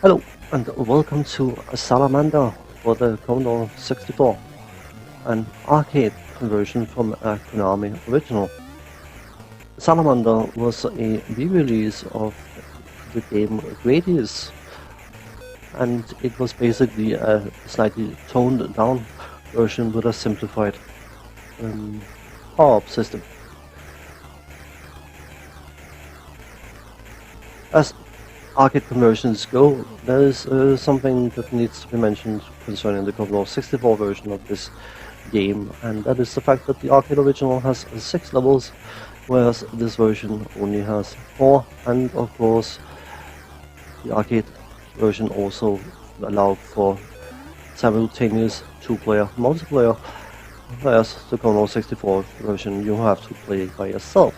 Hello and welcome to Salamander for the Commodore 64, an arcade conversion from a Konami original. Salamander was a re-release of the game Gradius, and it was basically a slightly toned down version with a simplified power-up system. As arcade conversions go, there is something that needs to be mentioned concerning the Commodore 64 version of this game, and that is the fact that the arcade original has 6 levels, whereas this version only has 4, and of course the arcade version also allowed for simultaneous 2-player multiplayer, whereas the Commodore 64 version you have to play by yourself.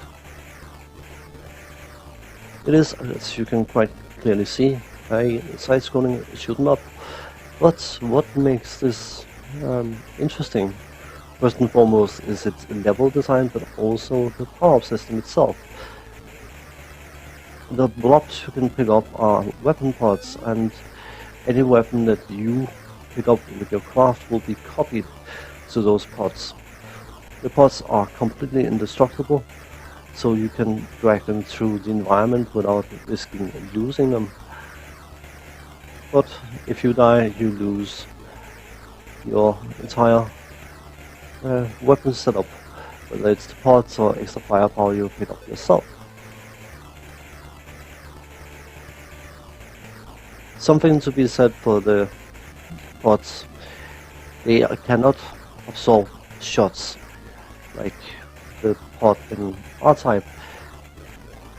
It is, as you can quite clearly see, a side-scrolling shoot 'em up. But what makes this interesting, first and foremost, is its level design, but also the power-up system itself. The blobs you can pick up are weapon pods, and any weapon that you pick up with your craft will be copied to those pods. The pods are completely indestructible, so you can drag them through the environment without risking losing them. But if you die, you lose your entire weapon setup, whether it's the pods or extra firepower you pick up yourself. Something to be said for the pods: they cannot absorb shots like the pod in R-Type,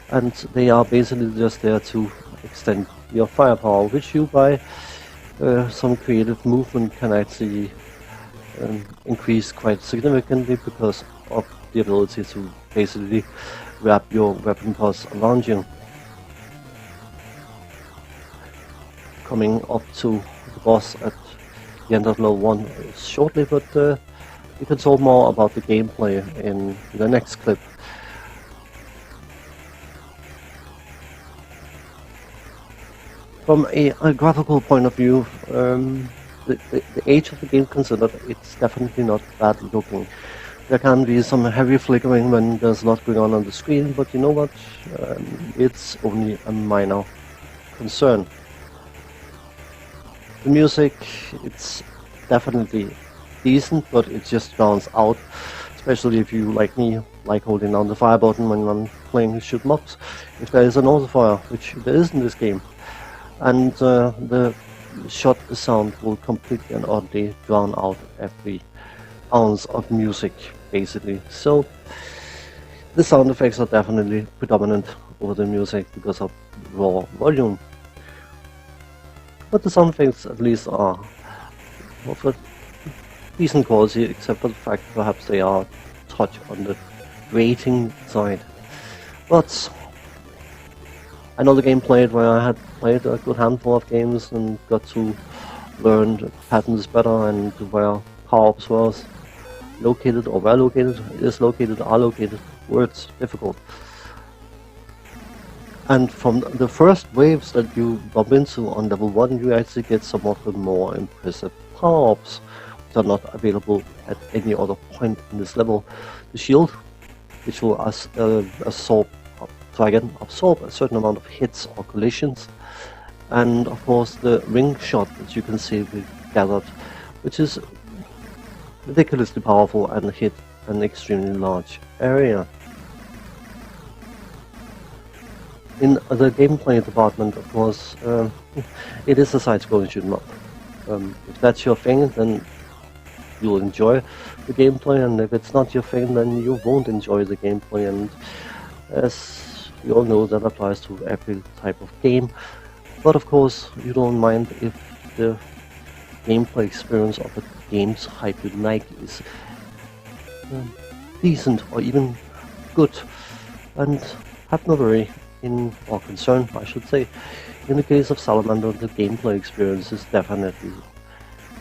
and they are basically just there to extend your firepower, which you by some creative movement can actually increase quite significantly because of the ability to basically wrap your weapon pods around you. Coming up to the boss at the end of level 1 shortly, but we can talk more about the gameplay in the next clip. From a graphical point of view, the age of the game considered, it's definitely not bad looking. There can be some heavy flickering when there's a lot going on the screen, but you know what? It's only a minor concern. The music, it's definitely decent, but it just drowns out, especially if you, like me, like holding down the fire button when I'm playing shoot 'em ups, if there is an auto-fire, which there is in this game. And the shot sound will completely and utterly drown out every ounce of music, basically. So the sound effects are definitely predominant over the music because of raw volume. But the sound effects at least are of a decent quality, except for the fact perhaps they are a touch on the grating side. But I know the game played where I had played a good handful of games and got to learn the patterns better, and where power-ups was located, or where located, is located, are located, words difficult. And from the first waves that you bump into on level 1, you actually get some of the more impressive power-ups which are not available at any other point in this level. The shield, which will absorb a certain amount of hits or collisions, and of course the ring shot that you can see we've gathered, which is ridiculously powerful and hit an extremely large area. In the gameplay department, of course, it is a side-scrolling shoot 'em up. If that's your thing, then you'll enjoy the gameplay, and if it's not your thing, then you won't enjoy the gameplay. And as you all know, that applies to every type of game. But of course, you don't mind if the gameplay experience of a game type you like is decent or even good. And have no worry, or concern, I should say. In the case of Salamander, the gameplay experience is definitely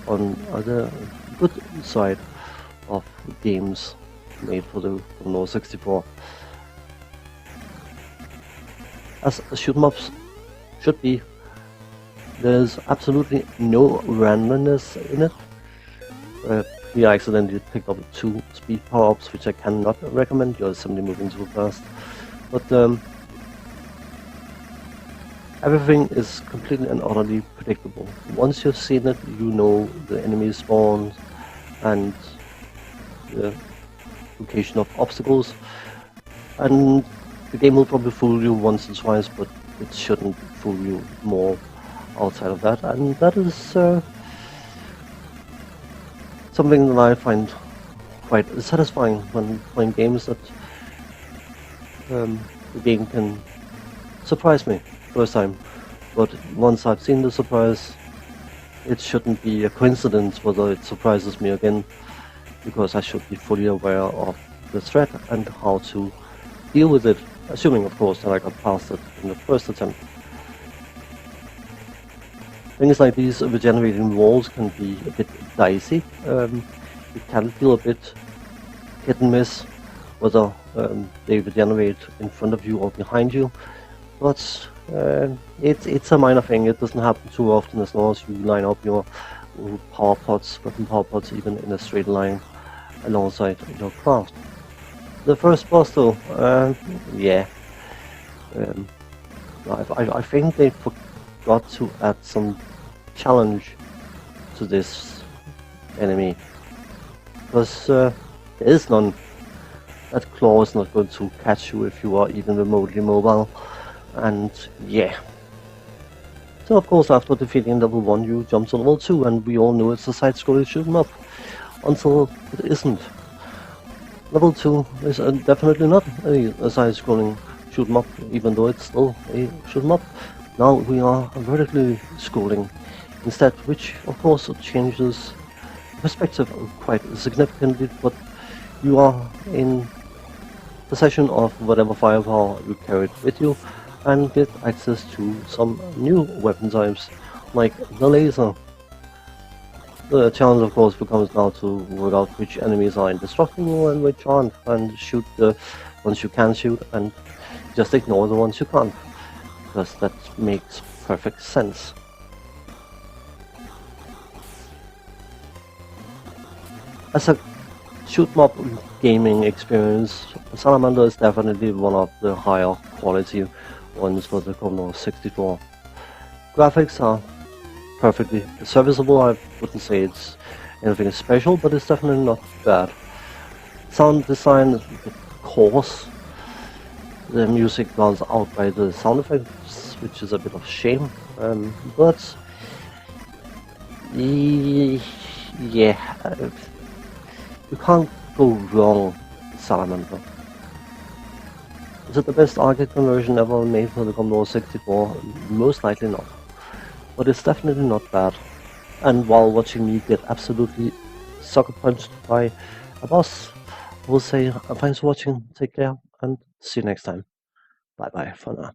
on the good side of games made for the Commodore 64. As shoot 'em ups should be, There's absolutely no randomness in it. We accidentally picked up 2 speed power-ups, which I cannot recommend. You're simply moving too fast. But everything is completely and utterly predictable. Once you've seen it, you know the enemy spawns and the location of obstacles. And the game will probably fool you once or twice, but it shouldn't fool you more outside of that. And that is something that I find quite satisfying when playing games, that the game can surprise me first time. But once I've seen the surprise, it shouldn't be a coincidence whether it surprises me again, because I should be fully aware of the threat and how to deal with it, assuming of course that I got past it in the first attempt. Things like these regenerating walls can be a bit dicey. It can feel a bit hit and miss whether they regenerate in front of you or behind you, but it's a minor thing. It doesn't happen too often as long as you line up your power pots, weapon power pots, even in a straight line alongside your craft. The first boss though, yeah, I think they forgot to add some challenge to this enemy, because there is none. That claw is not going to catch you if you are even remotely mobile, and yeah. So of course after defeating level 1 you jump to level 2, and we all know it's a side-scrolling shoot 'em up, until it isn't. Level 2 is definitely not a side-scrolling shoot 'em up, even though it's still a shoot 'em up. Now we are vertically scrolling instead, which of course changes perspective quite significantly, but you are in possession of whatever firepower you carried with you, and get access to some new weapon types, like the laser. The challenge of course becomes now to work out which enemies are indestructible and which aren't, and shoot the ones you can shoot and just ignore the ones you can't, because that makes perfect sense. As a shoot-'em-up gaming experience, Salamander is definitely one of the higher quality ones for the Commodore 64. Graphics are perfectly serviceable. I wouldn't say it's anything special, but it's definitely not bad. Sound design is a bit coarse. The music runs out by the sound effects, which is a bit of a shame, but yeah, you can't go wrong with Salamander. Is it the best arcade conversion ever made for the Commodore 64? Most likely not. But it's definitely not bad. And while watching me get absolutely sucker punched by a boss, I will say thanks for watching, take care, and see you next time. Bye bye for now.